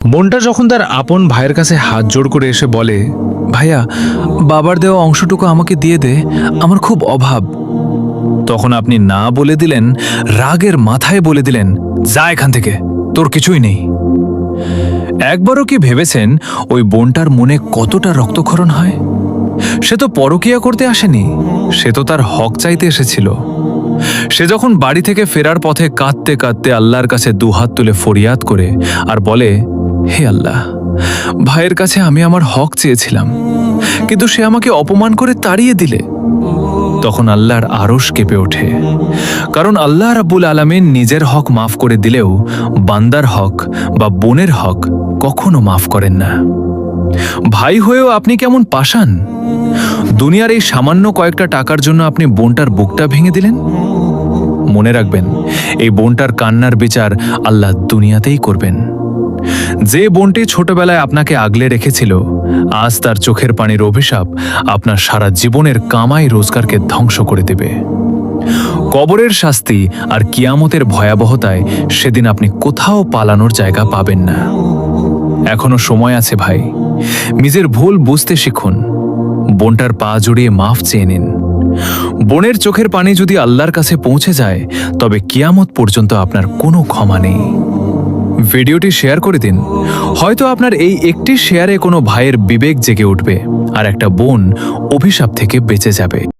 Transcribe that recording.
বোনটা যখন তার আপন ভাইয়ের কাছে হাত জোড় করে এসে বলে, ভাইয়া, বাবার দেওয়া অংশটুকু আমাকে দিয়ে দে, আমার খুব অভাব। তখন আপনি না বলে দিলেন, রাগের মাথায় বলে দিলেন, যা এখান থেকে, তোর কিছুই নেই। একবারও কি ভেবেছেন ওই বোনটার মনে কতটা রক্তক্ষরণ হয়? সে তো পরকীয়া করতে আসেনি, সে তো তার হক চাইতে এসেছিল। সে যখন বাড়ি থেকে ফেরার পথে কাঁদতে কাঁদতে আল্লাহর কাছে দুহাত তুলে ফরিয়াদ করে আর বলে, হে আল্লাহ, ভাইয়ের কাছে আমি আমার হক চেয়েছিলাম, কিন্তু সে আমাকে অপমান করে তাড়িয়ে দিলে, তখন আল্লাহর আরশ কেঁপে ওঠে। কারণ আল্লাহ রাব্বুল আলামিন নিজের হক মাফ করে দিলেও বান্দার হক বা বোনের হক কখনো মাফ করেন না। ভাই হয়েও আপনি কেমন পাষাণ! দুনিয়ার এই সামান্য কয়েকটা টাকার জন্য আপনি বোনটার বুকটা ভেঙে দিলেন। মনে রাখবেন, এই বোনটার কান্নার বিচার আল্লাহ দুনিয়াতেই করবেন। যে বোনটি ছোটবেলায় আপনাকে আগলে রেখেছিল, আজ তার চোখের পানির অভিশাপ আপনার সারা জীবনের কামাই রোজগারকে ধ্বংস করে দেবে। কবরের শাস্তি আর কিয়ামতের ভয়াবহতায় সেদিন আপনি কোথাও পালানোর জায়গা পাবেন না। এখনো সময় আছে ভাই, নিজের ভুল বুঝতে শিখুন, বোনটার পা জড়িয়ে মাফ চেয়ে নিন। বোনের চোখের পানি যদি আল্লাহর কাছে পৌঁছে যায়, তবে কিয়ামত পর্যন্ত আপনার কোনো ক্ষমা নেই। ভিডিওটি শেয়ার করে দিন, হয়তো আপনার এই একটি শেয়ারে কোনো ভাইয়ের বিবেক জেগে উঠবে আর একটা বোন অভিশাপ থেকে বেঁচে যাবে।